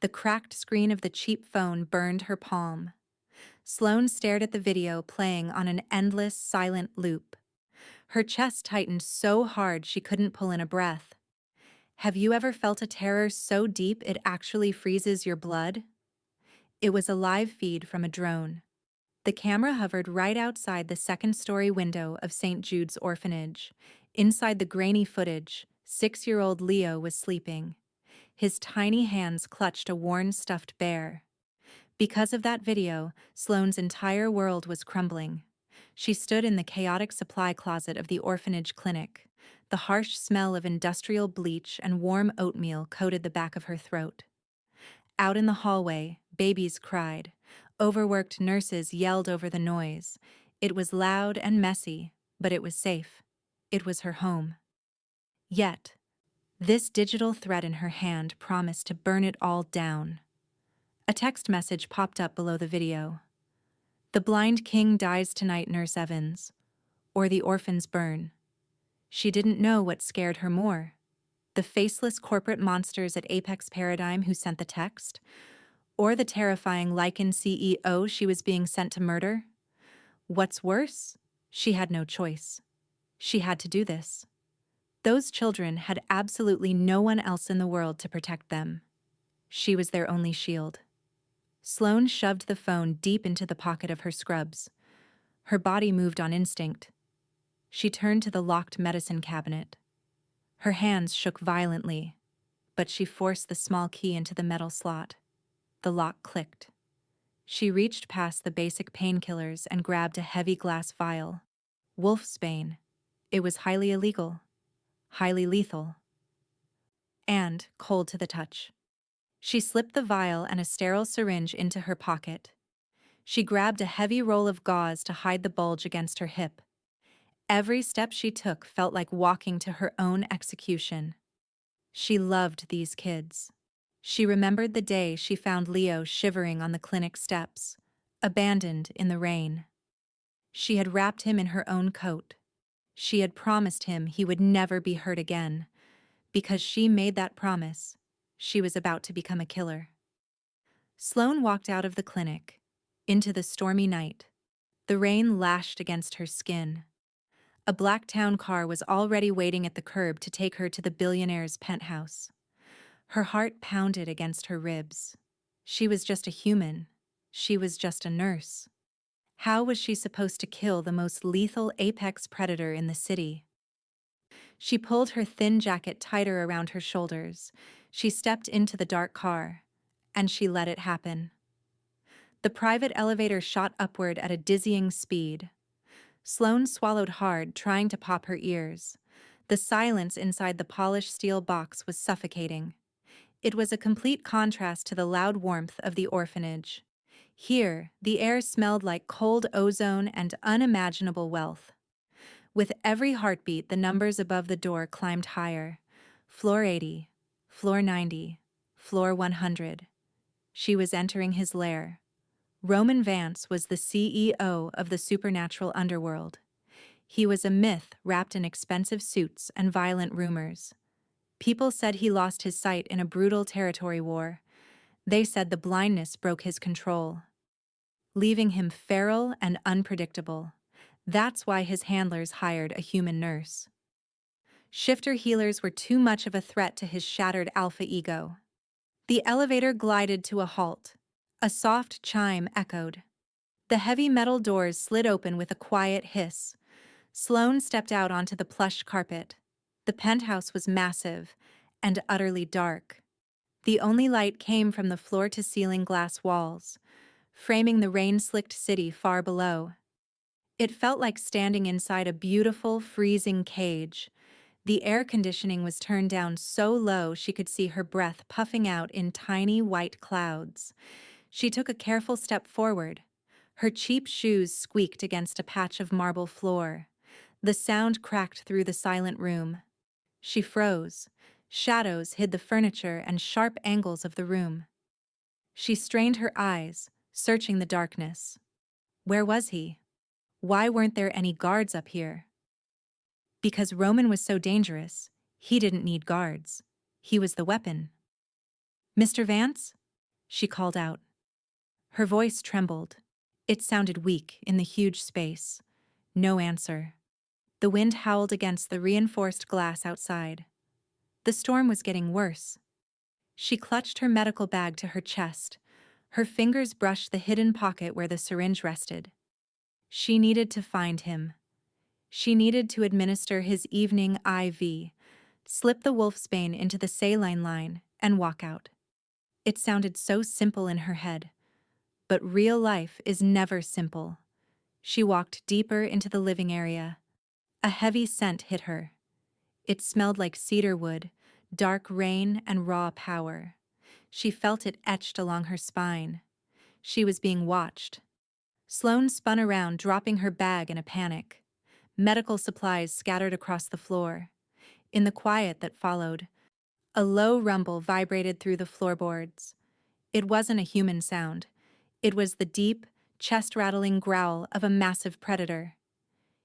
The cracked screen of the cheap phone burned her palm. Sloane stared at the video playing on an endless, silent loop. Her chest tightened so hard she couldn't pull in a breath. Have you ever felt a terror so deep it actually freezes your blood? It was a live feed from a drone. The camera hovered right outside the second-story window of St. Jude's orphanage. Inside the grainy footage, 6-year-old Leo was sleeping. His tiny hands clutched a worn stuffed bear. Because of that video, Sloane's entire world was crumbling. She stood in the chaotic supply closet of the orphanage clinic. The harsh smell of industrial bleach and warm oatmeal coated the back of her throat. Out in the hallway, babies cried. Overworked nurses yelled over the noise. It was loud and messy, but it was safe. It was her home. Yet, this digital thread in her hand promised to burn it all down. A text message popped up below the video. "The blind king dies tonight, Nurse Evans. Or the orphans burn." She didn't know what scared her more. The faceless corporate monsters at Apex Paradigm who sent the text, or the terrifying Lycan CEO she was being sent to murder. What's worse? She had no choice. She had to do this. Those children had absolutely no one else in the world to protect them. She was their only shield. Sloane shoved the phone deep into the pocket of her scrubs. Her body moved on instinct. She turned to the locked medicine cabinet. Her hands shook violently, but she forced the small key into the metal slot. The lock clicked. She reached past the basic painkillers and grabbed a heavy glass vial. Wolfsbane. It was highly illegal, highly lethal, and cold to the touch. She slipped the vial and a sterile syringe into her pocket. She grabbed a heavy roll of gauze to hide the bulge against her hip. Every step she took felt like walking to her own execution. She loved these kids. She remembered the day she found Leo shivering on the clinic steps, abandoned in the rain. She had wrapped him in her own coat. She had promised him he would never be hurt again. Because she made that promise, she was about to become a killer. Sloane walked out of the clinic, into the stormy night. The rain lashed against her skin. A black town car was already waiting at the curb to take her to the Billionaire's penthouse. Her heart pounded against her ribs. She was just a human. She was just a nurse. How was she supposed to kill the most lethal apex predator in the city? She pulled her thin jacket tighter around her shoulders. She stepped into the dark car, and she let it happen. The private elevator shot upward at a dizzying speed. Sloane swallowed hard, trying to pop her ears. The silence inside the polished steel box was suffocating. It was a complete contrast to the loud warmth of the orphanage. Here, the air smelled like cold ozone and unimaginable wealth. With every heartbeat, the numbers above the door climbed higher. Floor 80, floor 90, floor 100. She was entering his lair. Roman Vance was the CEO of the supernatural underworld. He was a myth wrapped in expensive suits and violent rumors. People said he lost his sight in a brutal territory war. They said the blindness broke his control, leaving him feral and unpredictable. That's why his handlers hired a human nurse. Shifter healers were too much of a threat to his shattered alpha ego. The elevator glided to a halt. A soft chime echoed. The heavy metal doors slid open with a quiet hiss. Sloane stepped out onto the plush carpet. The penthouse was massive and utterly dark. The only light came from the floor-to-ceiling glass walls, framing the rain-slicked city far below. It felt like standing inside a beautiful, freezing cage. The air conditioning was turned down so low she could see her breath puffing out in tiny white clouds. She took a careful step forward. Her cheap shoes squeaked against a patch of marble floor. The sound cracked through the silent room. She froze. Shadows hid the furniture and sharp angles of the room. She strained her eyes, searching the darkness. Where was he? Why weren't there any guards up here? Because Roman was so dangerous, he didn't need guards. He was the weapon. "Mr. Vance?" she called out. Her voice trembled. It sounded weak in the huge space. No answer. The wind howled against the reinforced glass outside. The storm was getting worse. She clutched her medical bag to her chest. Her fingers brushed the hidden pocket where the syringe rested. She needed to find him. She needed to administer his evening IV, slip the wolfsbane into the saline line, and walk out. It sounded so simple in her head. But real life is never simple. She walked deeper into the living area. A heavy scent hit her. It smelled like cedar wood, dark rain, and raw power. She felt it etched along her spine. She was being watched. Sloane spun around, dropping her bag in a panic. Medical supplies scattered across the floor. In the quiet that followed, a low rumble vibrated through the floorboards. It wasn't a human sound. It was the deep, chest-rattling growl of a massive predator.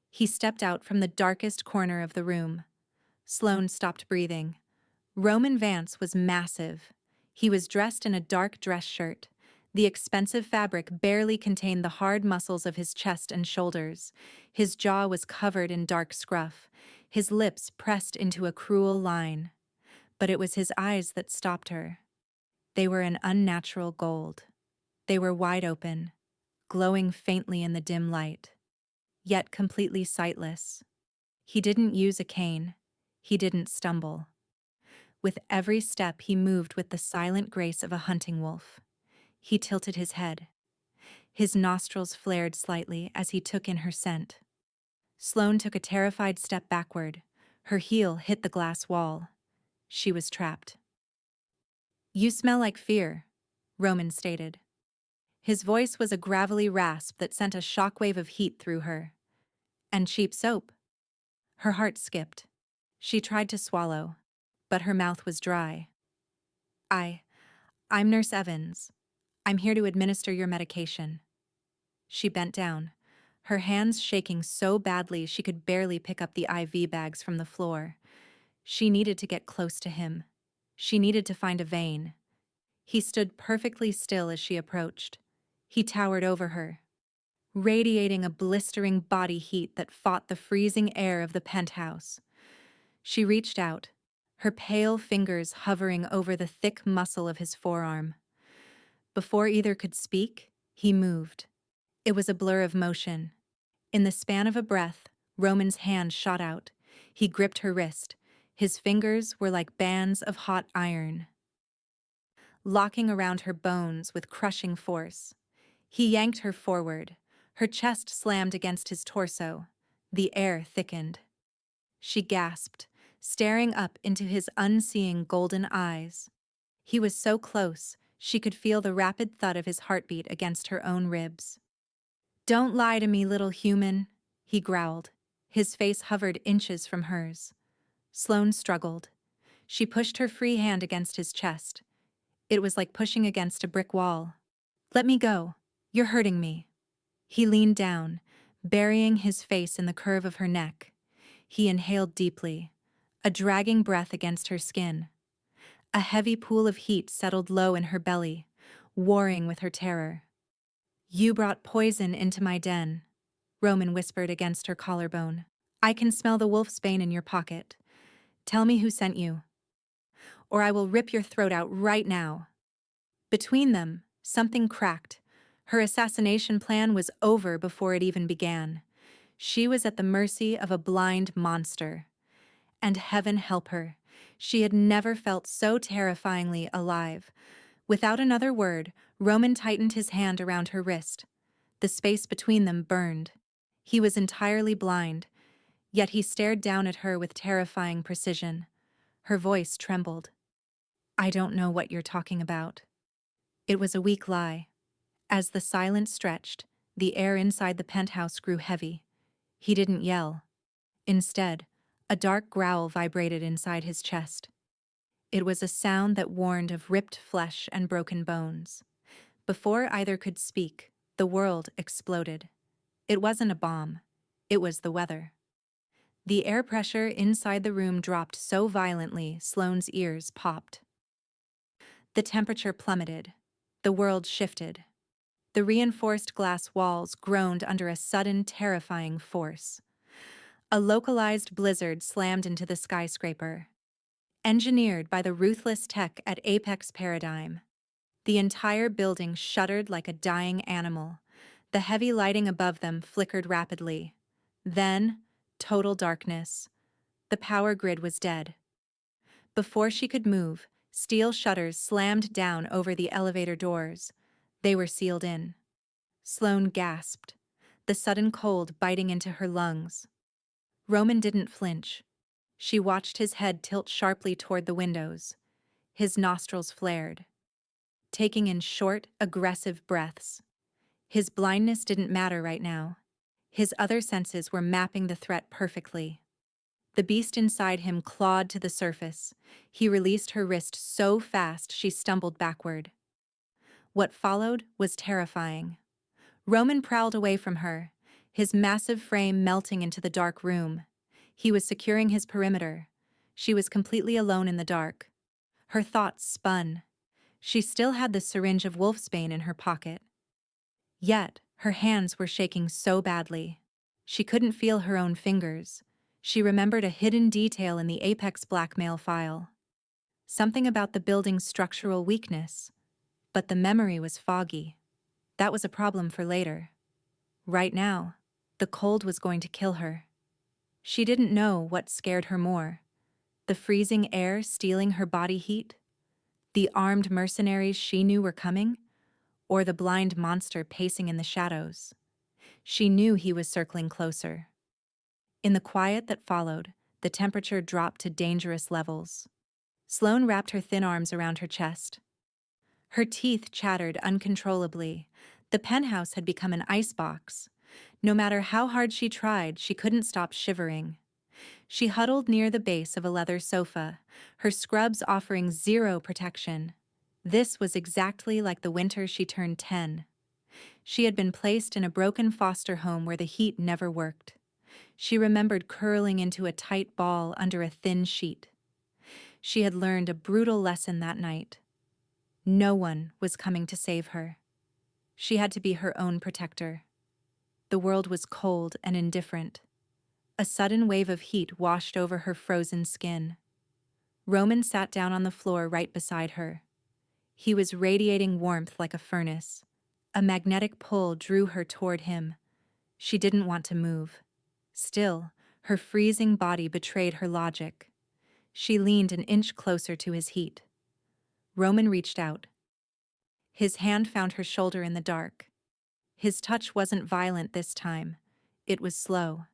He stepped out from the darkest corner of the room. Sloane stopped breathing. Roman Vance was massive. He was dressed in a dark dress shirt. The expensive fabric barely contained the hard muscles of his chest and shoulders. His jaw was covered in dark scruff, his lips pressed into a cruel line. But it was his eyes that stopped her. They were an unnatural gold. They were wide open, glowing faintly in the dim light, yet completely sightless. He didn't use a cane. He didn't stumble. With every step, he moved with the silent grace of a hunting wolf. He tilted his head. His nostrils flared slightly as he took in her scent. Sloane took a terrified step backward. Her heel hit the glass wall. She was trapped. "You smell like fear," Roman stated. His voice was a gravelly rasp that sent a shockwave of heat through her. "And cheap soap." Her heart skipped. She tried to swallow, but her mouth was dry. I'm Nurse Evans. I'm here to administer your medication." She bent down, her hands shaking so badly she could barely pick up the IV bags from the floor. She needed to get close to him. She needed to find a vein. He stood perfectly still as she approached. He towered over her, radiating a blistering body heat that fought the freezing air of the penthouse. She reached out, her pale fingers hovering over the thick muscle of his forearm. Before either could speak, he moved. It was a blur of motion. In the span of a breath, Roman's hand shot out. He gripped her wrist. His fingers were like bands of hot iron, locking around her bones with crushing force. He yanked her forward. Her chest slammed against his torso. The air thickened. She gasped, staring up into his unseeing golden eyes. He was so close, she could feel the rapid thud of his heartbeat against her own ribs. "Don't lie to me, little human," he growled. His face hovered inches from hers. Sloane struggled. She pushed her free hand against his chest. It was like pushing against a brick wall. "Let me go. You're hurting me." He leaned down, burying his face in the curve of her neck. He inhaled deeply, a dragging breath against her skin. A heavy pool of heat settled low in her belly, warring with her terror. "You brought poison into my den," Roman whispered against her collarbone. "I can smell the wolfsbane in your pocket. Tell me who sent you, or I will rip your throat out right now." Between them, something cracked. Her assassination plan was over before it even began. She was at the mercy of a blind monster. And heaven help her, she had never felt so terrifyingly alive. Without another word, Roman tightened his hand around her wrist. The space between them burned. He was entirely blind, yet he stared down at her with terrifying precision. Her voice trembled. "I don't know what you're talking about." It was a weak lie. As the silence stretched, the air inside the penthouse grew heavy. He didn't yell. Instead, a dark growl vibrated inside his chest. It was a sound that warned of ripped flesh and broken bones. Before either could speak, the world exploded. It wasn't a bomb. It was the weather. The air pressure inside the room dropped so violently, Sloane's ears popped. The temperature plummeted. The world shifted. The reinforced glass walls groaned under a sudden, terrifying force. A localized blizzard slammed into the skyscraper. Engineered by the ruthless tech at Apex Paradigm, the entire building shuddered like a dying animal. The heavy lighting above them flickered rapidly. Then, total darkness. The power grid was dead. Before she could move, steel shutters slammed down over the elevator doors. They were sealed in. Sloane gasped, the sudden cold biting into her lungs. Roman didn't flinch. She watched his head tilt sharply toward the windows. His nostrils flared, taking in short, aggressive breaths. His blindness didn't matter right now. His other senses were mapping the threat perfectly. The beast inside him clawed to the surface. He released her wrist so fast she stumbled backward. What followed was terrifying. Roman prowled away from her, his massive frame melting into the dark room. He was securing his perimeter. She was completely alone in the dark. Her thoughts spun. She still had the syringe of wolfsbane in her pocket. Yet, her hands were shaking so badly. She couldn't feel her own fingers. She remembered a hidden detail in the Apex blackmail file. Something about the building's structural weakness. But the memory was foggy. That was a problem for later. Right now, the cold was going to kill her. She didn't know what scared her more. The freezing air stealing her body heat? The armed mercenaries she knew were coming? Or the blind monster pacing in the shadows? She knew he was circling closer. In the quiet that followed, the temperature dropped to dangerous levels. Sloane wrapped her thin arms around her chest. Her teeth chattered uncontrollably. The penthouse had become an icebox. No matter how hard she tried, she couldn't stop shivering. She huddled near the base of a leather sofa, her scrubs offering zero protection. This was exactly like the winter she turned 10. She had been placed in a broken foster home where the heat never worked. She remembered curling into a tight ball under a thin sheet. She had learned a brutal lesson that night. No one was coming to save her. She had to be her own protector. The world was cold and indifferent. A sudden wave of heat washed over her frozen skin. Roman sat down on the floor right beside her. He was radiating warmth like a furnace. A magnetic pull drew her toward him. She didn't want to move. Still, her freezing body betrayed her logic. She leaned an inch closer to his heat. Roman reached out. His hand found her shoulder in the dark. His touch wasn't violent this time. It was slow.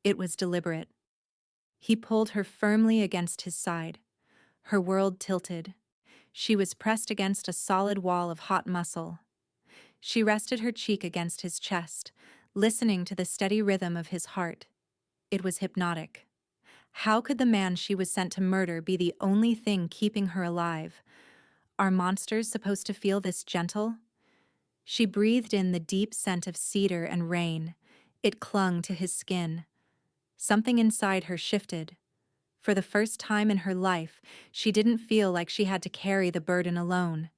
It was deliberate. He pulled her firmly against his side. Her world tilted. She was pressed against a solid wall of hot muscle. She rested her cheek against his chest, listening to the steady rhythm of his heart. It was hypnotic. How could the man she was sent to murder be the only thing keeping her alive? Are monsters supposed to feel this gentle? She breathed in the deep scent of cedar and rain. It clung to his skin. Something inside her shifted. For the first time in her life, she didn't feel like she had to carry the burden alone.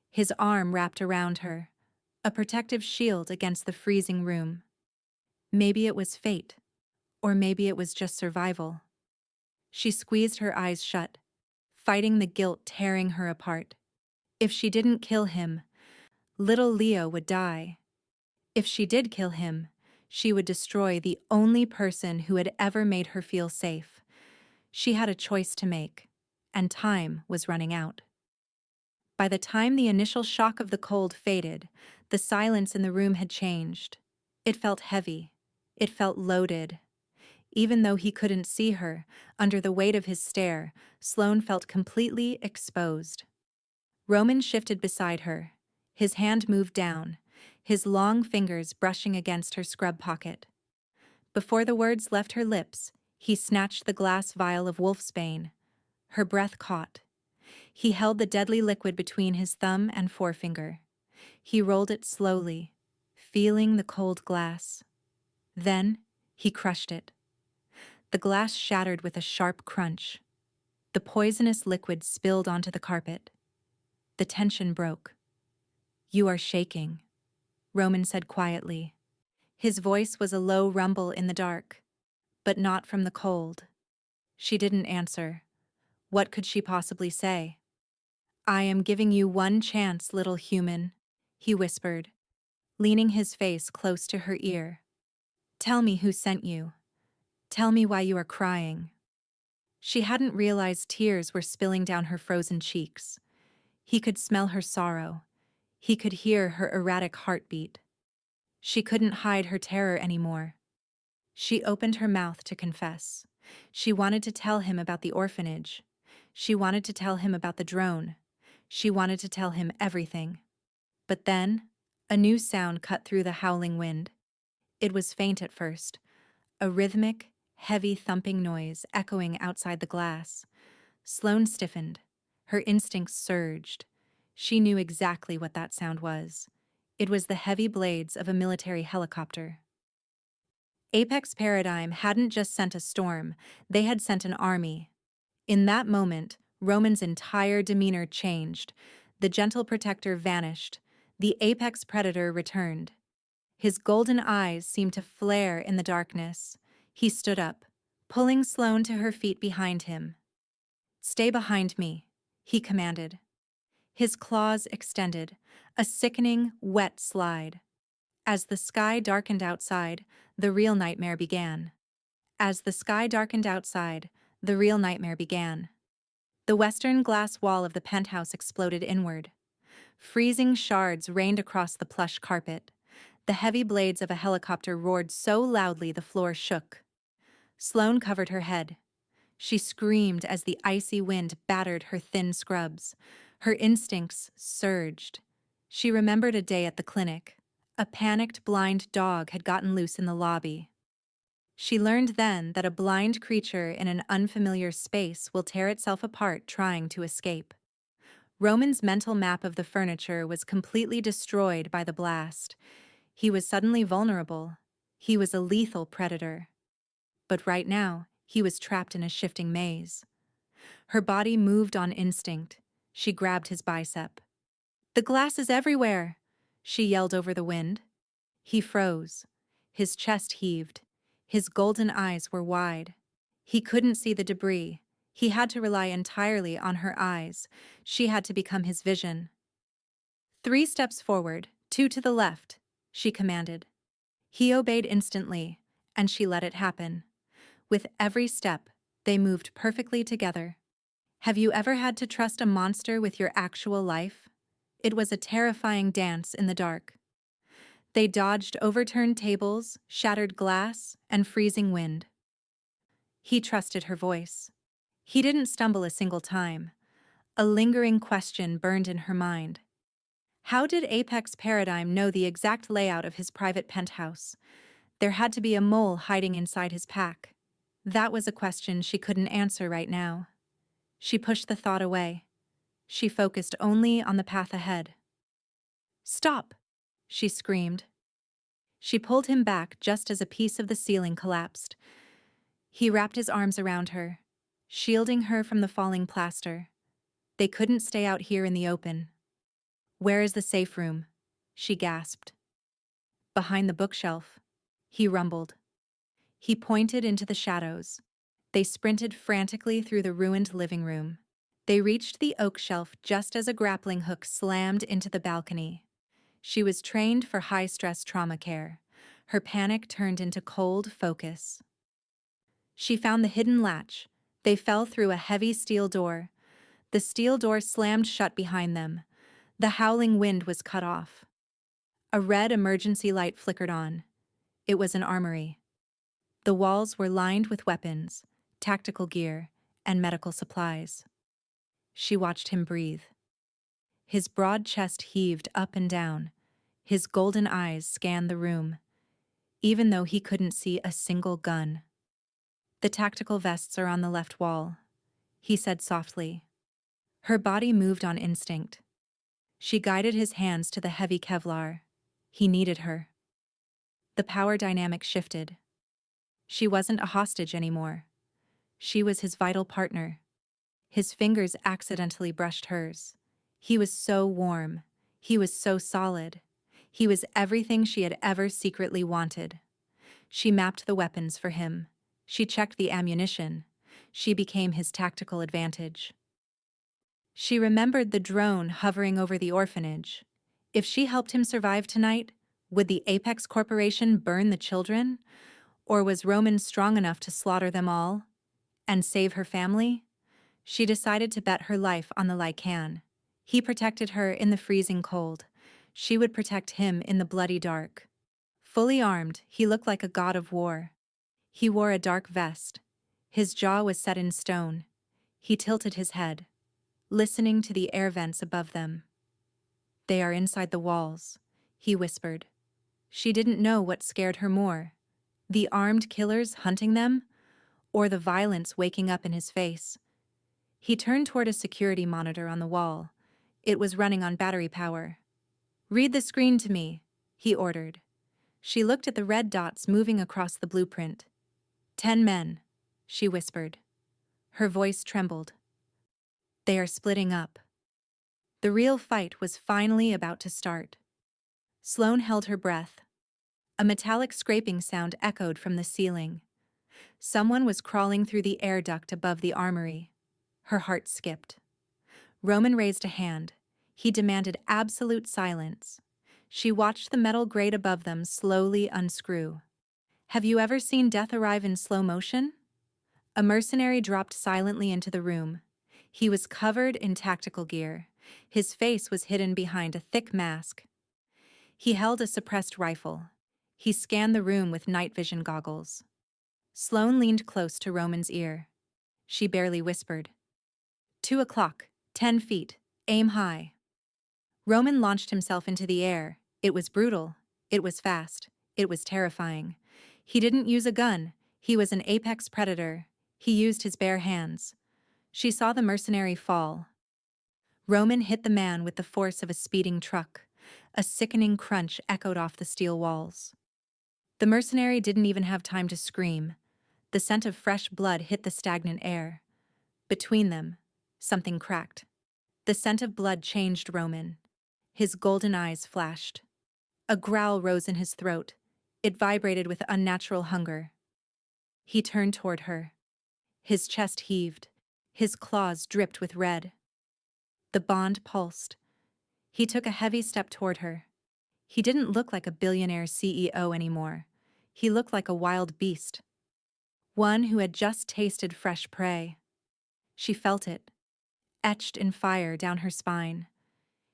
His arm wrapped around her, a protective shield against the freezing room. Maybe it was fate, or maybe it was just survival. She squeezed her eyes shut, fighting the guilt tearing her apart. If she didn't kill him, little Leo would die. If she did kill him, she would destroy the only person who had ever made her feel safe. She had a choice to make, and time was running out. By the time the initial shock of the cold faded, the silence in the room had changed. It felt heavy. It felt loaded. Even though he couldn't see her, under the weight of his stare, Sloane felt completely exposed. Roman shifted beside her. His hand moved down, his long fingers brushing against her scrub pocket. Before the words left her lips, he snatched the glass vial of wolfsbane. Her breath caught. He held the deadly liquid between his thumb and forefinger. He rolled it slowly, feeling the cold glass. Then, he crushed it. The glass shattered with a sharp crunch. The poisonous liquid spilled onto the carpet. The tension broke. "You are shaking," Roman said quietly. His voice was a low rumble in the dark, but not from the cold. She didn't answer. What could she possibly say? "I am giving you one chance, little human," he whispered, leaning his face close to her ear. "Tell me who sent you. Tell me why you are crying." She hadn't realized tears were spilling down her frozen cheeks. He could smell her sorrow. He could hear her erratic heartbeat. She couldn't hide her terror anymore. She opened her mouth to confess. She wanted to tell him about the orphanage. She wanted to tell him about the drone. She wanted to tell him everything. But then, a new sound cut through the howling wind. It was faint at first, a rhythmic, heavy thumping noise echoing outside the glass. Sloane stiffened. Her instincts surged. She knew exactly what that sound was. It was the heavy blades of a military helicopter. Apex Paradigm hadn't just sent a storm, they had sent an army. In that moment, Roman's entire demeanor changed. The gentle protector vanished. The apex predator returned. His golden eyes seemed to flare in the darkness. He stood up, pulling Sloane to her feet behind him. "Stay behind me," he commanded. His claws extended, a sickening, wet slide. As the sky darkened outside, the real nightmare began. As the sky darkened outside, the real nightmare began. The western glass wall of the penthouse exploded inward. Freezing shards rained across the plush carpet. The heavy blades of a helicopter roared so loudly the floor shook. Sloane covered her head. She screamed as the icy wind battered her thin scrubs. Her instincts surged. She remembered a day at the clinic. A panicked blind dog had gotten loose in the lobby. She learned then that a blind creature in an unfamiliar space will tear itself apart trying to escape. Roman's mental map of the furniture was completely destroyed by the blast. He was suddenly vulnerable. He was a lethal predator. But right now, he was trapped in a shifting maze. Her body moved on instinct. She grabbed his bicep. "The glass is everywhere!" she yelled over the wind. He froze. His chest heaved. His golden eyes were wide. He couldn't see the debris. He had to rely entirely on her eyes. She had to become his vision. "3 steps forward, 2 to the left," she commanded. He obeyed instantly, and she let it happen. With every step, they moved perfectly together. Have you ever had to trust a monster with your actual life? It was a terrifying dance in the dark. They dodged overturned tables, shattered glass, and freezing wind. He trusted her voice. He didn't stumble a single time. A lingering question burned in her mind. How did Apex Paradigm know the exact layout of his private penthouse? There had to be a mole hiding inside his pack. That was a question she couldn't answer right now. She pushed the thought away. She focused only on the path ahead. "Stop!" she screamed. She pulled him back just as a piece of the ceiling collapsed. He wrapped his arms around her, shielding her from the falling plaster. They couldn't stay out here in the open. "Where is the safe room?" she gasped. "Behind the bookshelf," he rumbled. He pointed into the shadows. They sprinted frantically through the ruined living room. They reached the oak shelf just as a grappling hook slammed into the balcony. She was trained for high-stress trauma care. Her panic turned into cold focus. She found the hidden latch. They fell through a heavy steel door. The steel door slammed shut behind them. The howling wind was cut off. A red emergency light flickered on. It was an armory. The walls were lined with weapons, tactical gear, and medical supplies. She watched him breathe. His broad chest heaved up and down. His golden eyes scanned the room, even though he couldn't see a single gun. "The tactical vests are on the left wall," he said softly. Her body moved on instinct. She guided his hands to the heavy Kevlar. He needed her. The power dynamic shifted. She wasn't a hostage anymore. She was his vital partner. His fingers accidentally brushed hers. He was so warm. He was so solid. He was everything she had ever secretly wanted. She mapped the weapons for him. She checked the ammunition. She became his tactical advantage. She remembered the drone hovering over the orphanage. If she helped him survive tonight, would the Apex Corporation burn the children? Or was Roman strong enough to slaughter them all and save her family? She decided to bet her life on the Lycan. He protected her in the freezing cold. She would protect him in the bloody dark. Fully armed, he looked like a god of war. He wore a dark vest. His jaw was set in stone. He tilted his head, listening to the air vents above them. "They are inside the walls," he whispered. She didn't know what scared her more, the armed killers hunting them, or the violence waking up in his face. He turned toward a security monitor on the wall. It was running on battery power. "Read the screen to me," he ordered. She looked at the red dots moving across the blueprint. 10 men, she whispered. Her voice trembled. "They are splitting up." The real fight was finally about to start. Sloane held her breath. A metallic scraping sound echoed from the ceiling. Someone was crawling through the air duct above the armory. Her heart skipped. Roman raised a hand. He demanded absolute silence. She watched the metal grate above them slowly unscrew. Have you ever seen death arrive in slow motion? A mercenary dropped silently into the room. He was covered in tactical gear. His face was hidden behind a thick mask. He held a suppressed rifle. He scanned the room with night vision goggles. Sloane leaned close to Roman's ear. She barely whispered. 2 o'clock, 10 feet, aim high. Roman launched himself into the air. It was brutal. It was fast. It was terrifying. He didn't use a gun. He was an apex predator. He used his bare hands. She saw the mercenary fall. Roman hit the man with the force of a speeding truck. A sickening crunch echoed off the steel walls. The mercenary didn't even have time to scream. The scent of fresh blood hit the stagnant air. Between them, something cracked. The scent of blood changed Roman. His golden eyes flashed. A growl rose in his throat. It vibrated with unnatural hunger. He turned toward her. His chest heaved. His claws dripped with red. The bond pulsed. He took a heavy step toward her. He didn't look like a billionaire CEO anymore. He looked like a wild beast. One who had just tasted fresh prey. She felt it, etched in fire down her spine.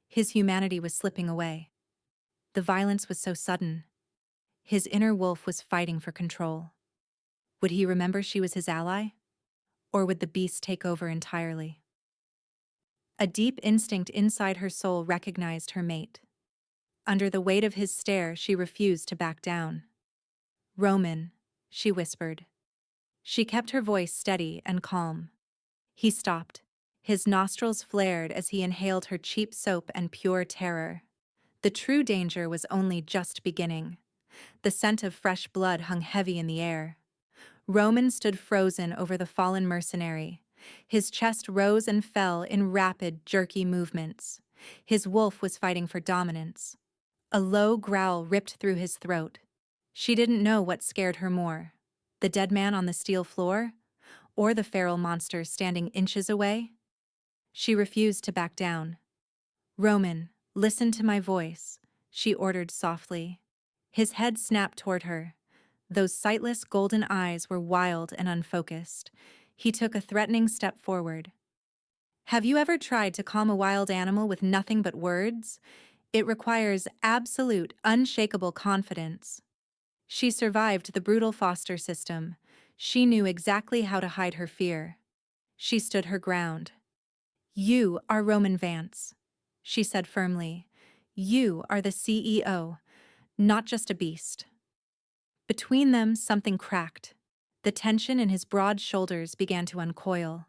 His humanity was slipping away. The violence was so sudden. His inner wolf was fighting for control. Would he remember she was his ally? Or would the beast take over entirely? A deep instinct inside her soul recognized her mate. Under the weight of his stare, she refused to back down. "Roman," she whispered. She kept her voice steady and calm. He stopped. His nostrils flared as he inhaled her cheap soap and pure terror. The true danger was only just beginning. The scent of fresh blood hung heavy in the air. Roman stood frozen over the fallen mercenary. His chest rose and fell in rapid, jerky movements. His wolf was fighting for dominance. A low growl ripped through his throat. She didn't know what scared her more, the dead man on the steel floor, or the feral monster standing inches away. She refused to back down. "Roman, listen to my voice," she ordered softly. His head snapped toward her. Those sightless golden eyes were wild and unfocused. He took a threatening step forward. "Have you ever tried to calm a wild animal with nothing but words? It requires absolute, unshakable confidence." She survived the brutal foster system. She knew exactly how to hide her fear. She stood her ground. "You are Roman Vance," she said firmly. "You are the CEO, not just a beast." Between them, something cracked. The tension in his broad shoulders began to uncoil.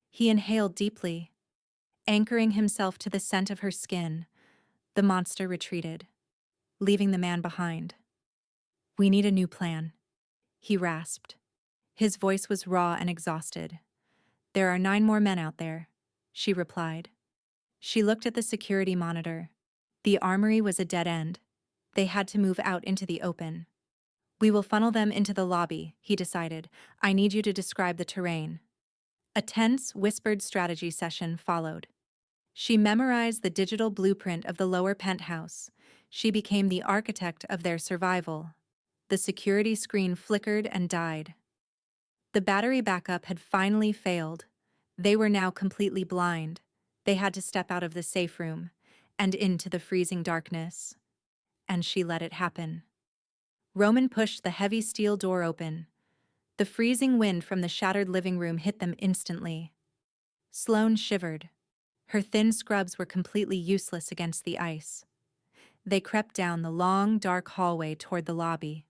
He inhaled deeply, anchoring himself to the scent of her skin. The monster retreated, leaving the man behind. "We need a new plan," he rasped. His voice was raw and exhausted. "There are 9 more men out there," she replied. She looked at the security monitor. The armory was a dead end. They had to move out into the open. We will funnel them into the lobby, he decided. I need you to describe the terrain. A tense, whispered strategy session followed. She memorized the digital blueprint of the lower penthouse. She became the architect of their survival. The security screen flickered and died. The battery backup had finally failed. They were now completely blind. They had to step out of the safe room and into the freezing darkness. And she let it happen. Roman pushed the heavy steel door open. The freezing wind from the shattered living room hit them instantly. Sloane shivered. Her thin scrubs were completely useless against the ice. They crept down the long, dark hallway toward the lobby.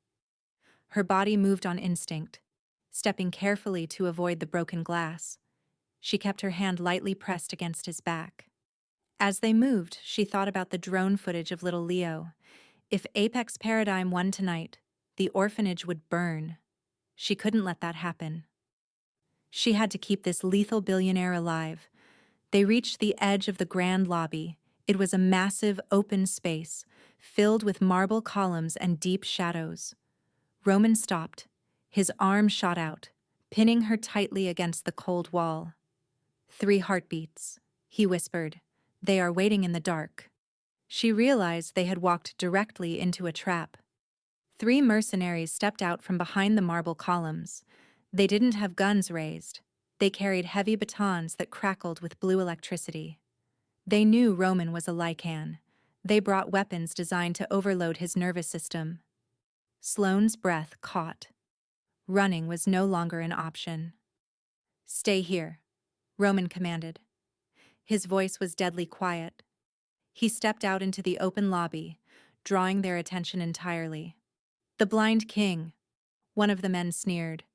Her body moved on instinct, stepping carefully to avoid the broken glass. She kept her hand lightly pressed against his back. As they moved, she thought about the drone footage of little Leo. If Apex Paradigm won tonight, the orphanage would burn. She couldn't let that happen. She had to keep this lethal billionaire alive. They reached the edge of the grand lobby. It was a massive, open space, filled with marble columns and deep shadows. Roman stopped. His arm shot out, pinning her tightly against the cold wall. 3 heartbeats, he whispered. They are waiting in the dark. She realized they had walked directly into a trap. 3 mercenaries stepped out from behind the marble columns. They didn't have guns raised. They carried heavy batons that crackled with blue electricity. They knew Roman was a Lycan. They brought weapons designed to overload his nervous system. Sloane's breath caught. Running was no longer an option. Stay here, Roman commanded. His voice was deadly quiet. He stepped out into the open lobby, drawing their attention entirely. The blind king, one of the men sneered.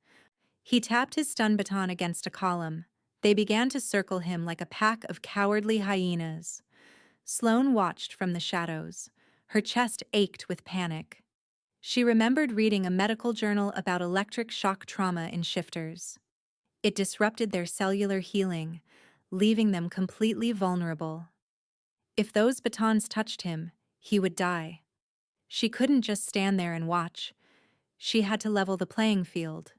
He tapped his stun baton against a column. They began to circle him like a pack of cowardly hyenas. Sloane watched from the shadows. Her chest ached with panic. She remembered reading a medical journal about electric shock trauma in shifters. It disrupted their cellular healing, leaving them completely vulnerable. If those batons touched him, he would die. She couldn't just stand there and watch. She had to level the playing field.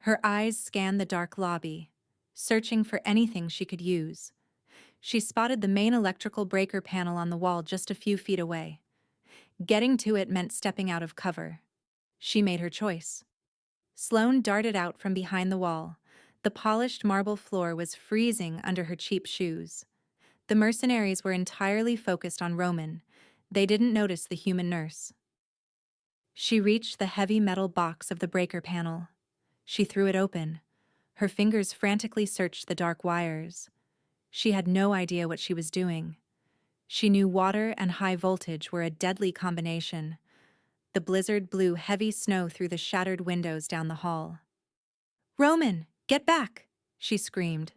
Her eyes scanned the dark lobby, searching for anything she could use. She spotted the main electrical breaker panel on the wall just a few feet away. Getting to it meant stepping out of cover. She made her choice. Sloane darted out from behind the wall. The polished marble floor was freezing under her cheap shoes. The mercenaries were entirely focused on Roman. They didn't notice the human nurse. She reached the heavy metal box of the breaker panel. She threw it open. Her fingers frantically searched the dark wires. She had no idea what she was doing. She knew water and high voltage were a deadly combination. The blizzard blew heavy snow through the shattered windows down the hall. "Roman, get back!" she screamed.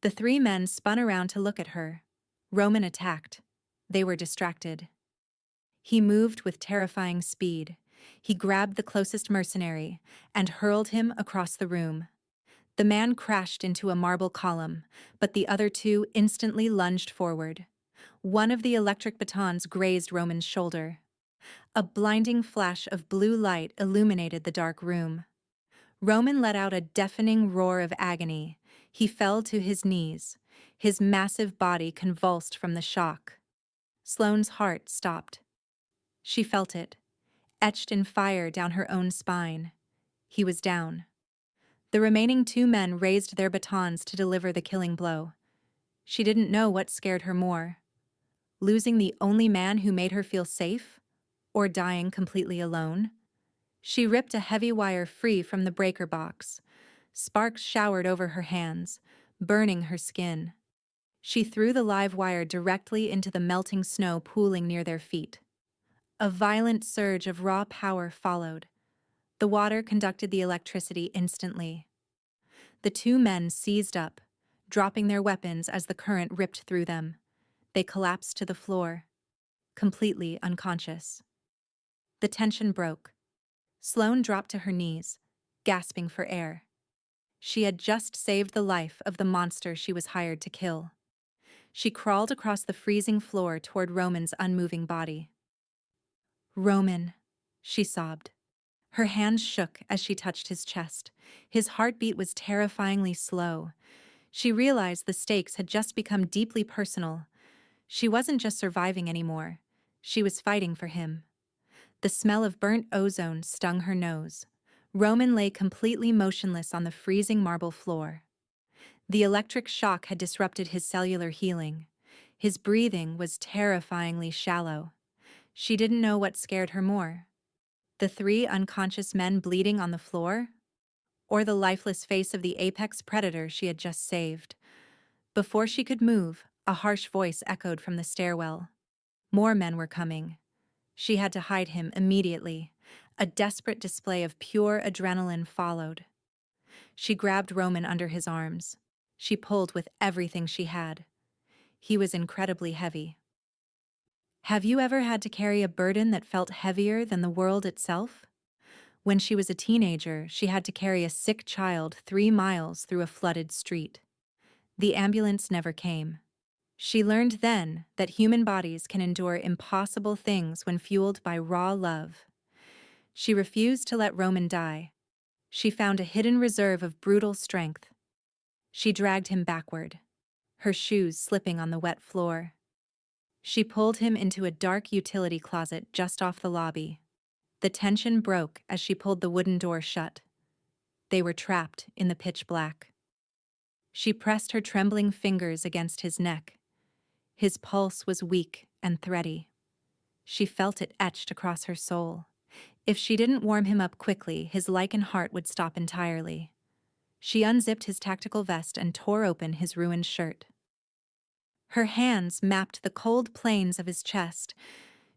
The 3 men spun around to look at her. Roman attacked. They were distracted. He moved with terrifying speed. He grabbed the closest mercenary and hurled him across the room. The man crashed into a marble column, but the other 2 instantly lunged forward. One of the electric batons grazed Roman's shoulder. A blinding flash of blue light illuminated the dark room. Roman let out a deafening roar of agony. He fell to his knees. His massive body convulsed from the shock. Sloane's heart stopped. She felt it, etched in fire down her own spine. He was down. The remaining 2 men raised their batons to deliver the killing blow. She didn't know what scared her more: losing the only man who made her feel safe, or dying completely alone. She ripped a heavy wire free from the breaker box. Sparks showered over her hands, burning her skin. She threw the live wire directly into the melting snow pooling near their feet. A violent surge of raw power followed. The water conducted the electricity instantly. The 2 men seized up, dropping their weapons as the current ripped through them. They collapsed to the floor, completely unconscious. The tension broke. Sloane dropped to her knees, gasping for air. She had just saved the life of the monster she was hired to kill. She crawled across the freezing floor toward Roman's unmoving body. "Roman," she sobbed. Her hands shook as she touched his chest. His heartbeat was terrifyingly slow. She realized the stakes had just become deeply personal. She wasn't just surviving anymore. She was fighting for him. The smell of burnt ozone stung her nose. Roman lay completely motionless on the freezing marble floor. The electric shock had disrupted his cellular healing. His breathing was terrifyingly shallow. She didn't know what scared her more: the three unconscious men bleeding on the floor, or the lifeless face of the apex predator she had just saved. Before she could move, a harsh voice echoed from the stairwell. More men were coming. She had to hide him immediately. A desperate display of pure adrenaline followed. She grabbed Roman under his arms. She pulled with everything she had. He was incredibly heavy. Have you ever had to carry a burden that felt heavier than the world itself? When she was a teenager, she had to carry a sick child 3 miles through a flooded street. The ambulance never came. She learned then that human bodies can endure impossible things when fueled by raw love. She refused to let Roman die. She found a hidden reserve of brutal strength. She dragged him backward, her shoes slipping on the wet floor. She pulled him into a dark utility closet just off the lobby. The tension broke as she pulled the wooden door shut. They were trapped in the pitch black. She pressed her trembling fingers against his neck. His pulse was weak and thready. She felt it etched across her soul. If she didn't warm him up quickly, his lichen heart would stop entirely. She unzipped his tactical vest and tore open his ruined shirt. Her hands mapped the cold plains of his chest.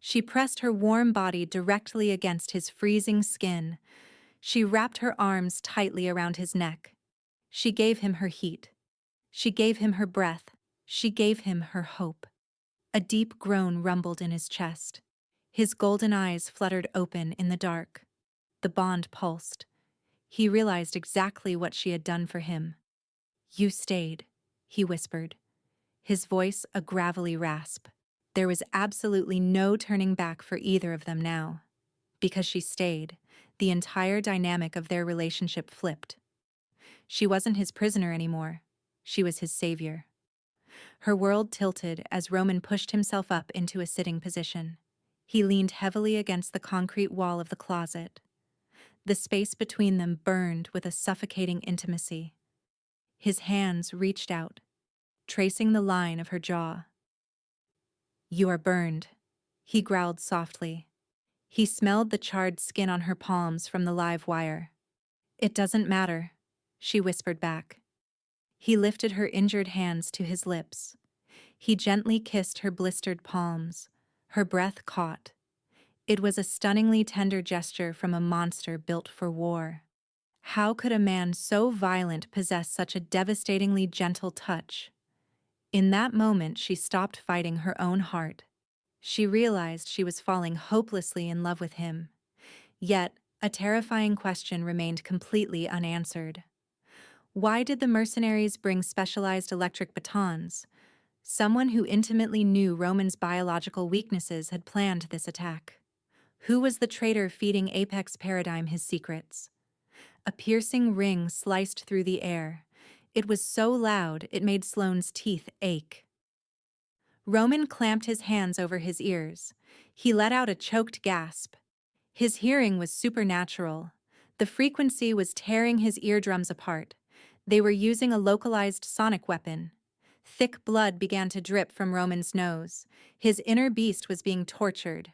She pressed her warm body directly against his freezing skin. She wrapped her arms tightly around his neck. She gave him her heat. She gave him her breath. She gave him her hope. A deep groan rumbled in his chest. His golden eyes fluttered open in the dark. The bond pulsed. He realized exactly what she had done for him. "You stayed," he whispered, his voice a gravelly rasp. There was absolutely no turning back for either of them now. Because she stayed, the entire dynamic of their relationship flipped. She wasn't his prisoner anymore. She was his savior. Her world tilted as Roman pushed himself up into a sitting position. He leaned heavily against the concrete wall of the closet. The space between them burned with a suffocating intimacy. His hands reached out, tracing the line of her jaw. "You are burned," he growled softly. He smelled the charred skin on her palms from the live wire. "It doesn't matter," she whispered back. He lifted her injured hands to his lips. He gently kissed her blistered palms. Her breath caught. It was a stunningly tender gesture from a monster built for war. How could a man so violent possess such a devastatingly gentle touch? In that moment, she stopped fighting her own heart. She realized she was falling hopelessly in love with him. Yet, a terrifying question remained completely unanswered. Why did the mercenaries bring specialized electric batons? Someone who intimately knew Roman's biological weaknesses had planned this attack. Who was the traitor feeding Apex Paradigm his secrets? A piercing ring sliced through the air. It was so loud it made Sloane's teeth ache. Roman clamped his hands over his ears. He let out a choked gasp. His hearing was supernatural. The frequency was tearing his eardrums apart. They were using a localized sonic weapon. Thick blood began to drip from Roman's nose. His inner beast was being tortured.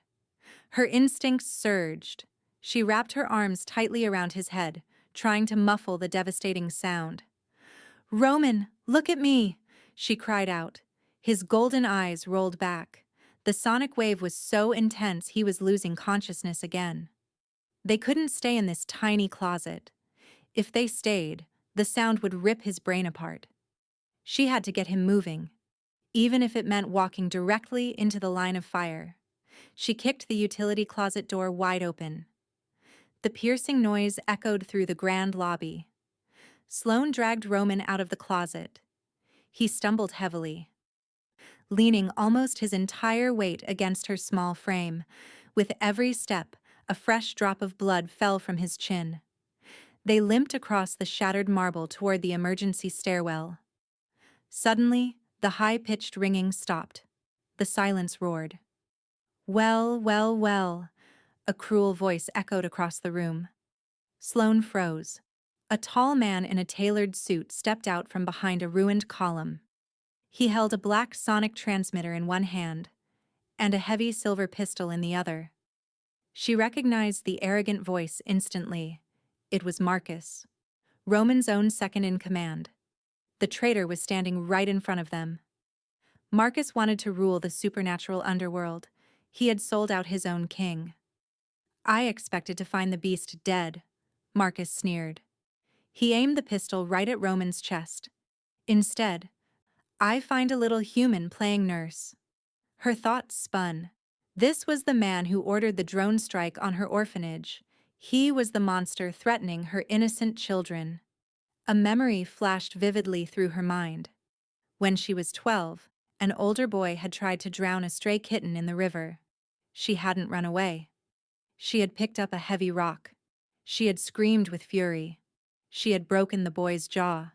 Her instincts surged. She wrapped her arms tightly around his head, trying to muffle the devastating sound. "Roman, look at me!" she cried out. His golden eyes rolled back. The sonic wave was so intense he was losing consciousness again. They couldn't stay in this tiny closet. If they stayed, the sound would rip his brain apart. She had to get him moving, even if it meant walking directly into the line of fire. She kicked the utility closet door wide open. The piercing noise echoed through the grand lobby. Sloane dragged Roman out of the closet. He stumbled heavily. leaning almost his entire weight against her small frame. With every step, a fresh drop of blood fell from his chin. They limped across the shattered marble toward the emergency stairwell. Suddenly, the high-pitched ringing stopped. The silence roared. "Well, well, well," a cruel voice echoed across the room. Sloane froze. A tall man in a tailored suit stepped out from behind a ruined column. He held a black sonic transmitter in one hand and a heavy silver pistol in the other. She recognized the arrogant voice instantly. It was Marcus, Roman's own second-in-command. The traitor was standing right in front of them. Marcus wanted to rule the supernatural underworld. He had sold out his own king. "I expected to find the beast dead," Marcus sneered. He aimed the pistol right at Roman's chest. "Instead, I find a little human playing nurse." Her thoughts spun. This was the man who ordered the drone strike on her orphanage. He was the monster threatening her innocent children. A memory flashed vividly through her mind. When she was 12, an older boy had tried to drown a stray kitten in the river. She hadn't run away. She had picked up a heavy rock. She had screamed with fury. She had broken the boy's jaw.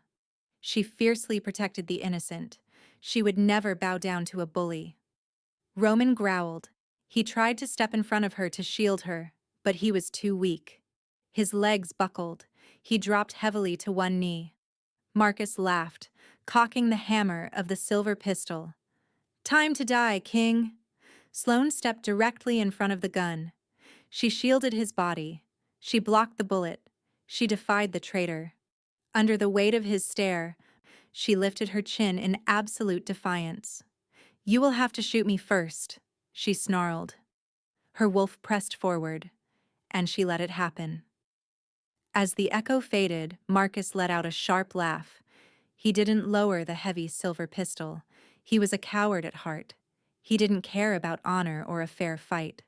She fiercely protected the innocent. She would never bow down to a bully. Roman growled. He tried to step in front of her to shield her, but he was too weak. His legs buckled. He dropped heavily to one knee. Marcus laughed, cocking the hammer of the silver pistol. "Time to die, King." Sloane stepped directly in front of the gun. She shielded his body. She blocked the bullet. She defied the traitor. Under the weight of his stare, she lifted her chin in absolute defiance. "You will have to shoot me first," she snarled. Her wolf pressed forward, and she let it happen. As the echo faded, Marcus let out a sharp laugh. He didn't lower the heavy silver pistol. He was a coward at heart. He didn't care about honor or a fair fight.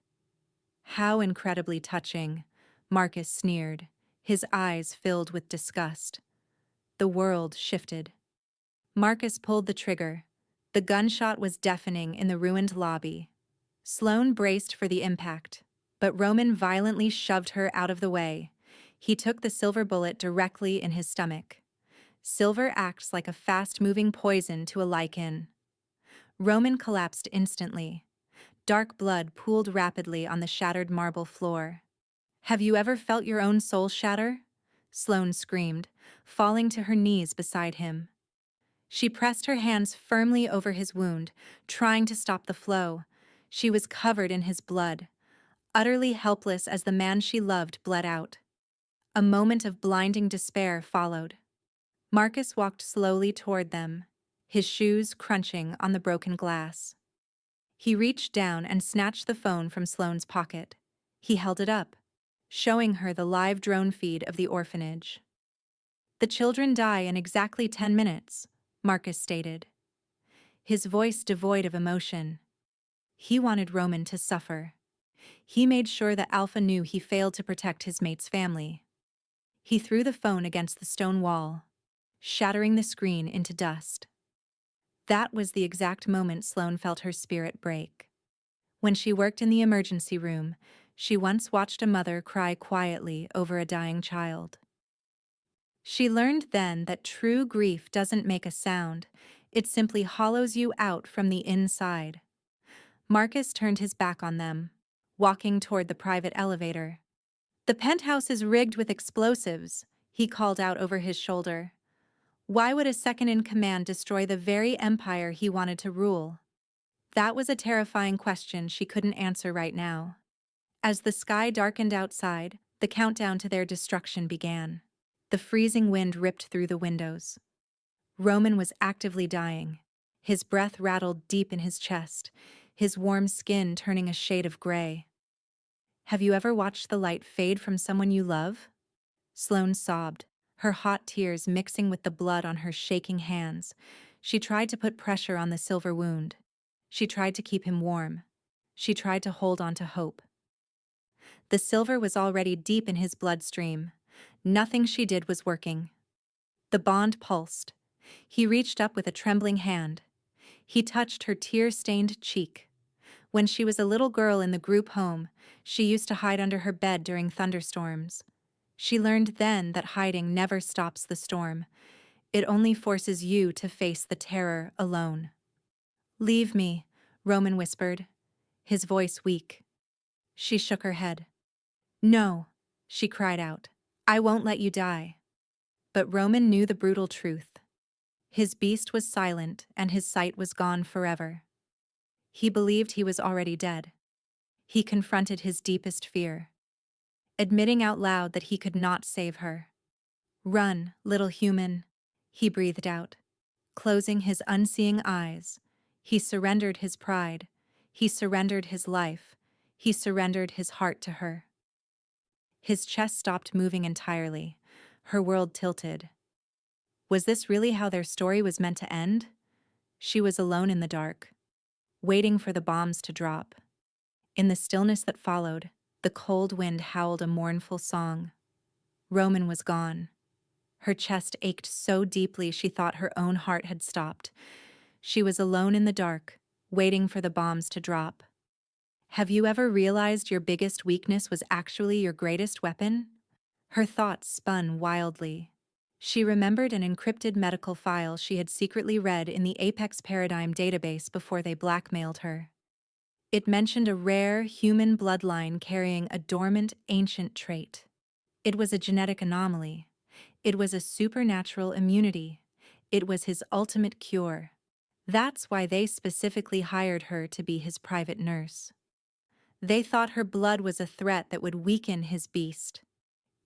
"How incredibly touching," Marcus sneered, his eyes filled with disgust. The world shifted. Marcus pulled the trigger. The gunshot was deafening in the ruined lobby. Sloane braced for the impact, but Roman violently shoved her out of the way. He took the silver bullet directly in his stomach. Silver acts like a fast-moving poison to a lichen. Roman collapsed instantly. Dark blood pooled rapidly on the shattered marble floor. "Have you ever felt your own soul shatter?" Sloane screamed, falling to her knees beside him. She pressed her hands firmly over his wound, trying to stop the flow. She was covered in his blood, utterly helpless as the man she loved bled out. A moment of blinding despair followed. Marcus walked slowly toward them, his shoes crunching on the broken glass. He reached down and snatched the phone from Sloane's pocket. He held it up, showing her the live drone feed of the orphanage. "The children die in exactly 10 minutes, Marcus stated, his voice devoid of emotion. He wanted Roman to suffer. He made sure that Alpha knew he failed to protect his mate's family. He threw the phone against the stone wall, shattering the screen into dust. That was the exact moment Sloane felt her spirit break. When she worked in the emergency room, she once watched a mother cry quietly over a dying child. She learned then that true grief doesn't make a sound, it simply hollows you out from the inside. Marcus turned his back on them, walking toward the private elevator. "The penthouse is rigged with explosives," he called out over his shoulder. Why would a second-in-command destroy the very empire he wanted to rule? That was a terrifying question she couldn't answer right now. As the sky darkened outside, the countdown to their destruction began. The freezing wind ripped through the windows. Roman was actively dying. His breath rattled deep in his chest, his warm skin turning a shade of gray. "Have you ever watched the light fade from someone you love?" Sloane sobbed, her hot tears mixing with the blood on her shaking hands. She tried to put pressure on the silver wound. She tried to keep him warm. She tried to hold on to hope. The silver was already deep in his bloodstream. Nothing she did was working. The bond pulsed. He reached up with a trembling hand. He touched her tear-stained cheek. When she was a little girl in the group home, she used to hide under her bed during thunderstorms. She learned then that hiding never stops the storm. It only forces you to face the terror alone. "Leave me," Roman whispered, his voice weak. She shook her head. "No," she cried out. "I won't let you die." But Roman knew the brutal truth. His beast was silent and his sight was gone forever. He believed he was already dead. He confronted his deepest fear, admitting out loud that he could not save her. "Run, little human," he breathed out. Closing his unseeing eyes, he surrendered his pride, he surrendered his life, he surrendered his heart to her. His chest stopped moving entirely. Her world tilted. Was this really how their story was meant to end? She was alone in the dark, waiting for the bombs to drop. In the stillness that followed, the cold wind howled a mournful song. Roman was gone. Her chest ached so deeply she thought her own heart had stopped. She was alone in the dark, waiting for the bombs to drop. Have you ever realized your biggest weakness was actually your greatest weapon? Her thoughts spun wildly. She remembered an encrypted medical file she had secretly read in the Apex Paradigm database before they blackmailed her. It mentioned a rare human bloodline carrying a dormant, ancient trait. It was a genetic anomaly. It was a supernatural immunity. It was his ultimate cure. That's why they specifically hired her to be his private nurse. They thought her blood was a threat that would weaken his beast.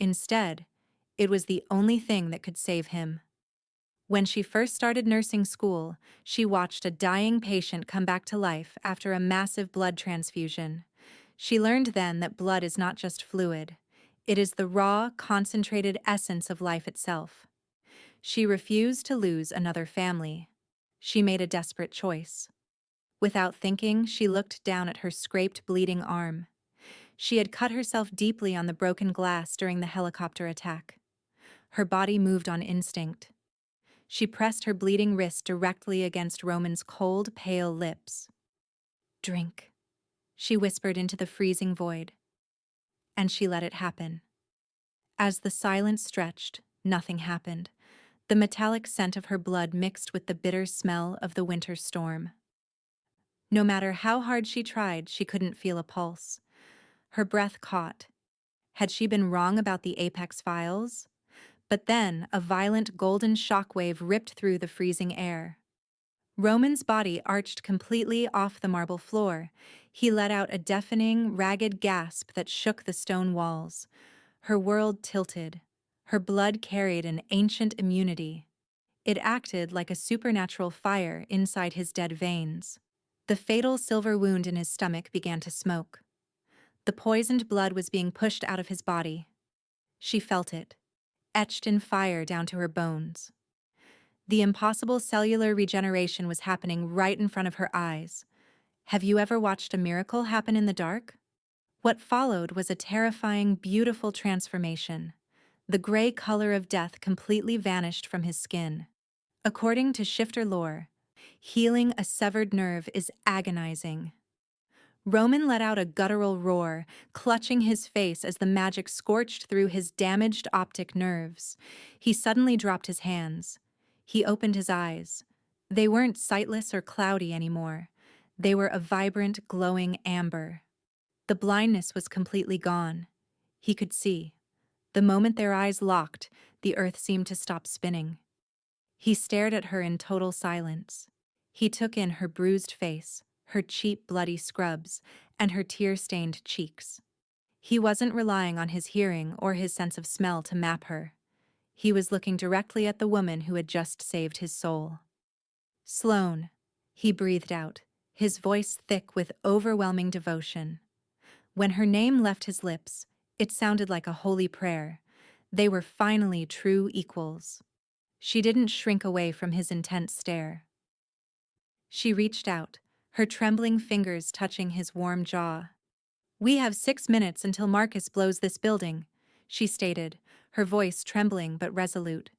Instead, it was the only thing that could save him. When she first started nursing school, she watched a dying patient come back to life after a massive blood transfusion. She learned then that blood is not just fluid. It is the raw, concentrated essence of life itself. She refused to lose another family. She made a desperate choice. Without thinking, she looked down at her scraped, bleeding arm. She had cut herself deeply on the broken glass during the helicopter attack. Her body moved on instinct. She pressed her bleeding wrist directly against Roman's cold, pale lips. "Drink," she whispered into the freezing void. And she let it happen. As the silence stretched, nothing happened. The metallic scent of her blood mixed with the bitter smell of the winter storm. No matter how hard she tried, she couldn't feel a pulse. Her breath caught. Had she been wrong about the Apex files? But then a violent golden shockwave ripped through the freezing air. Roman's body arched completely off the marble floor. He let out a deafening, ragged gasp that shook the stone walls. Her world tilted. Her blood carried an ancient immunity. It acted like a supernatural fire inside his dead veins. The fatal silver wound in his stomach began to smoke. The poisoned blood was being pushed out of his body. She felt it, etched in fire down to her bones. The impossible cellular regeneration was happening right in front of her eyes. Have you ever watched a miracle happen in the dark? What followed was a terrifying, beautiful transformation. The gray color of death completely vanished from his skin. According to shifter lore, healing a severed nerve is agonizing. Roman let out a guttural roar, clutching his face as the magic scorched through his damaged optic nerves. He suddenly dropped his hands. He opened his eyes. They weren't sightless or cloudy anymore. They were a vibrant, glowing amber. The blindness was completely gone. He could see. The moment their eyes locked, the earth seemed to stop spinning. He stared at her in total silence. He took in her bruised face, her cheap, bloody scrubs, and her tear-stained cheeks. He wasn't relying on his hearing or his sense of smell to map her. He was looking directly at the woman who had just saved his soul. "Sloane," he breathed out, his voice thick with overwhelming devotion. When her name left his lips, it sounded like a holy prayer. They were finally true equals. She didn't shrink away from his intense stare. She reached out, her trembling fingers touching his warm jaw. "We have 6 minutes until Marcus blows this building," she stated, her voice trembling but resolute.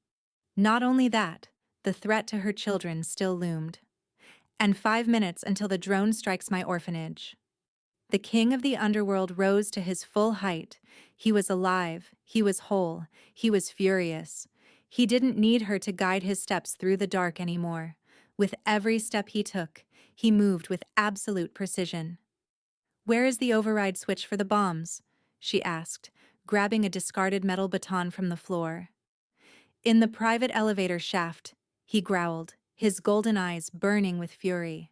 Not only that, the threat to her children still loomed. And 5 minutes until the drone strikes my orphanage. The king of the underworld rose to his full height. He was alive, he was whole, he was furious. He didn't need her to guide his steps through the dark anymore. With every step he took, he moved with absolute precision. "Where is the override switch for the bombs?" she asked, grabbing a discarded metal baton from the floor. "In the private elevator shaft," he growled, his golden eyes burning with fury.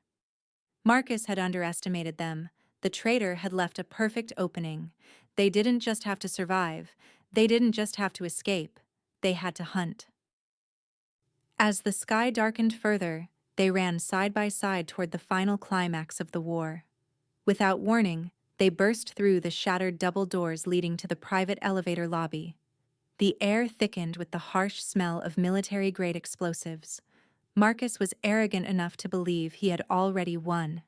Marcus had underestimated them. The traitor had left a perfect opening. They didn't just have to survive. They didn't just have to escape. They had to hunt. As the sky darkened further, they ran side by side toward the final climax of the war. Without warning, they burst through the shattered double doors leading to the private elevator lobby. The air thickened with the harsh smell of military-grade explosives. Marcus was arrogant enough to believe he had already won.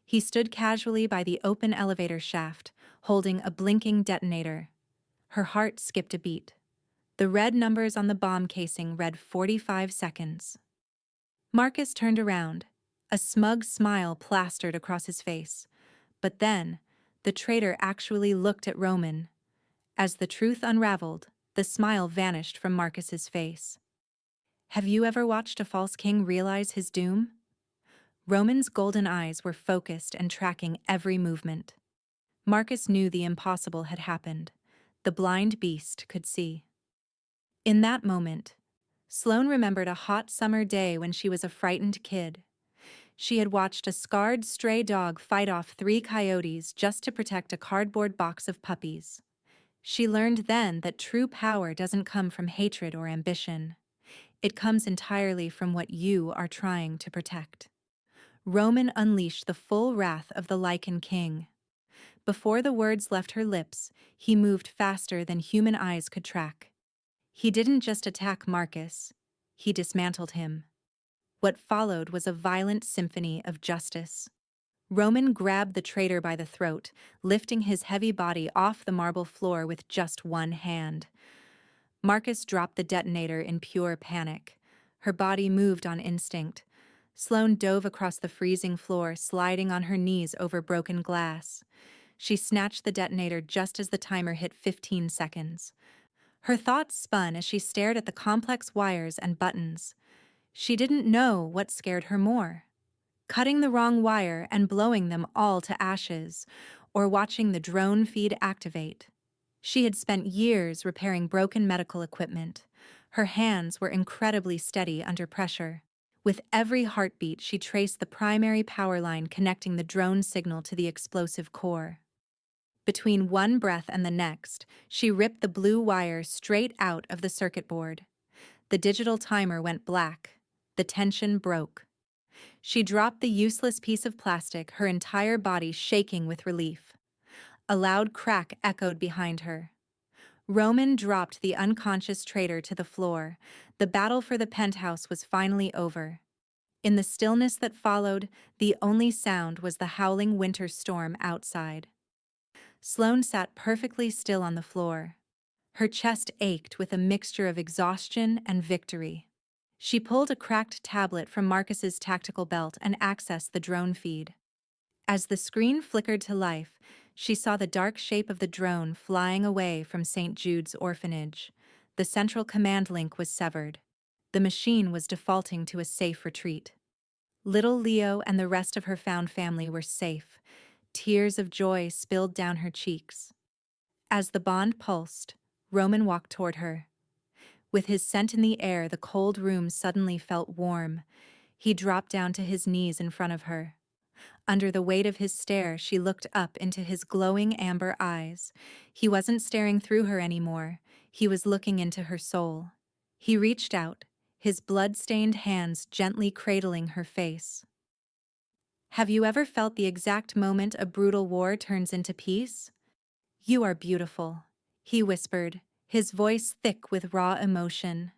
He stood casually by the open elevator shaft, holding a blinking detonator. Her heart skipped a beat. The red numbers on the bomb casing read 45 seconds. Marcus turned around. A smug smile plastered across his face. But then, the traitor actually looked at Roman. As the truth unraveled, the smile vanished from Marcus's face. Have you ever watched a false king realize his doom? Roman's golden eyes were focused and tracking every movement. Marcus knew the impossible had happened. The blind beast could see. In that moment, Sloane remembered a hot summer day when she was a frightened kid. She had watched a scarred stray dog fight off 3 coyotes just to protect a cardboard box of puppies. She learned then that true power doesn't come from hatred or ambition. It comes entirely from what you are trying to protect. Roman unleashed the full wrath of the Lycan King. Before the words left her lips, he moved faster than human eyes could track. He didn't just attack Marcus, he dismantled him. What followed was a violent symphony of justice. Roman grabbed the traitor by the throat, lifting his heavy body off the marble floor with just one hand. Marcus dropped the detonator in pure panic. Her body moved on instinct. Sloane dove across the freezing floor, sliding on her knees over broken glass. She snatched the detonator just as the timer hit 15 seconds. Her thoughts spun as she stared at the complex wires and buttons. She didn't know what scared her more: cutting the wrong wire and blowing them all to ashes, or watching the drone feed activate. She had spent years repairing broken medical equipment. Her hands were incredibly steady under pressure. With every heartbeat, she traced the primary power line connecting the drone signal to the explosive core. Between one breath and the next, she ripped the blue wire straight out of the circuit board. The digital timer went black. The tension broke. She dropped the useless piece of plastic, her entire body shaking with relief. A loud crack echoed behind her. Roman dropped the unconscious traitor to the floor. The battle for the penthouse was finally over. In the stillness that followed, the only sound was the howling winter storm outside. Sloane sat perfectly still on the floor. Her chest ached with a mixture of exhaustion and victory. She pulled a cracked tablet from Marcus's tactical belt and accessed the drone feed. As the screen flickered to life, she saw the dark shape of the drone flying away from St. Jude's orphanage. The central command link was severed. The machine was defaulting to a safe retreat. Little Leo and the rest of her found family were safe. Tears of joy spilled down her cheeks. As the bond pulsed, Roman walked toward her. With his scent in the air, the cold room suddenly felt warm. He dropped down to his knees in front of her. Under the weight of his stare, she looked up into his glowing amber eyes. He wasn't staring through her anymore. He was looking into her soul. He reached out, his blood-stained hands gently cradling her face. Have you ever felt the exact moment a brutal war turns into peace? You are beautiful, he whispered, his voice thick with raw emotion.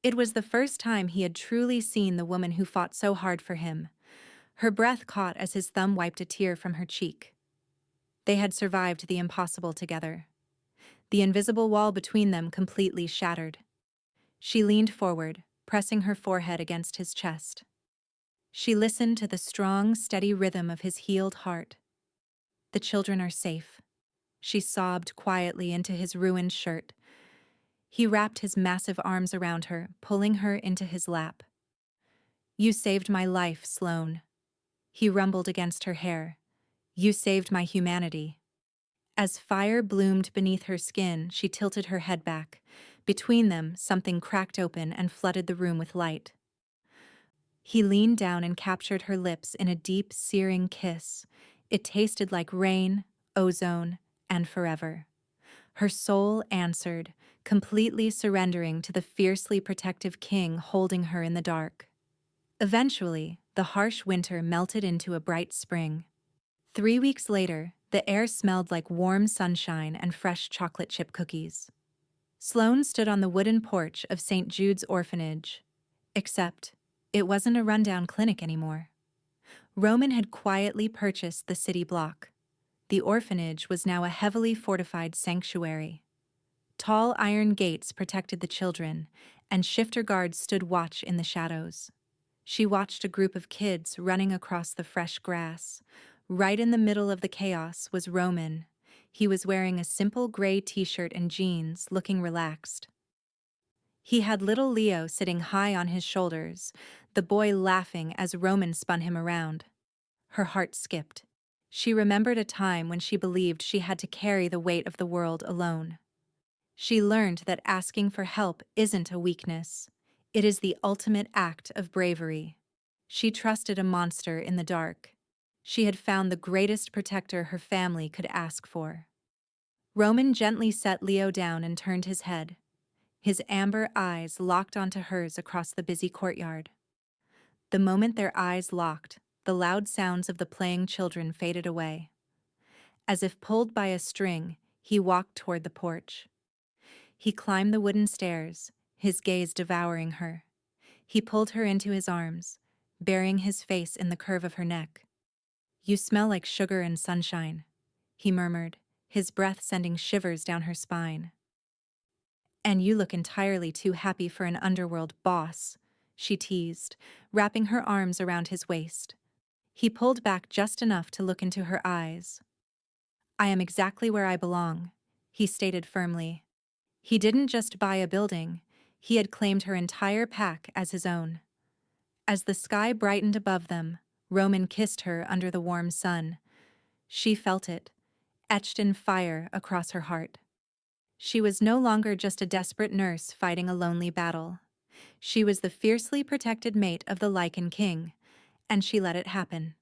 It was the first time he had truly seen the woman who fought so hard for him. Her breath caught as his thumb wiped a tear from her cheek. They had survived the impossible together. The invisible wall between them completely shattered. She leaned forward, pressing her forehead against his chest. She listened to the strong, steady rhythm of his healed heart. The children are safe. She sobbed quietly into his ruined shirt. He wrapped his massive arms around her, pulling her into his lap. You saved my life, Sloane. He rumbled against her hair. You saved my humanity. As fire bloomed beneath her skin, she tilted her head back. Between them, something cracked open and flooded the room with light. He leaned down and captured her lips in a deep, searing kiss. It tasted like rain, ozone, and forever. Her soul answered, completely surrendering to the fiercely protective king holding her in the dark. Eventually, the harsh winter melted into a bright spring. 3 weeks later, the air smelled like warm sunshine and fresh chocolate chip cookies. Sloane stood on the wooden porch of St. Jude's orphanage. Except, it wasn't a rundown clinic anymore. Roman had quietly purchased the city block. The orphanage was now a heavily fortified sanctuary. Tall iron gates protected the children, and shifter guards stood watch in the shadows. She watched a group of kids running across the fresh grass. Right in the middle of the chaos was Roman. He was wearing a simple gray t-shirt and jeans, looking relaxed. He had little Leo sitting high on his shoulders, the boy laughing as Roman spun him around. Her heart skipped. She remembered a time when she believed she had to carry the weight of the world alone. She learned that asking for help isn't a weakness. It is the ultimate act of bravery. She trusted a monster in the dark. She had found the greatest protector her family could ask for. Roman gently set Leo down and turned his head. His amber eyes locked onto hers across the busy courtyard. The moment their eyes locked, the loud sounds of the playing children faded away. As if pulled by a string, he walked toward the porch. He climbed the wooden stairs, his gaze devouring her. He pulled her into his arms, burying his face in the curve of her neck. "You smell like sugar and sunshine," he murmured, his breath sending shivers down her spine. "And you look entirely too happy for an underworld boss," she teased, wrapping her arms around his waist. He pulled back just enough to look into her eyes. "I am exactly where I belong," he stated firmly. He didn't just buy a building, he had claimed her entire pack as his own. As the sky brightened above them, Roman kissed her under the warm sun. She felt it, etched in fire across her heart. She was no longer just a desperate nurse fighting a lonely battle. She was the fiercely protected mate of the Lycan King, and she let it happen.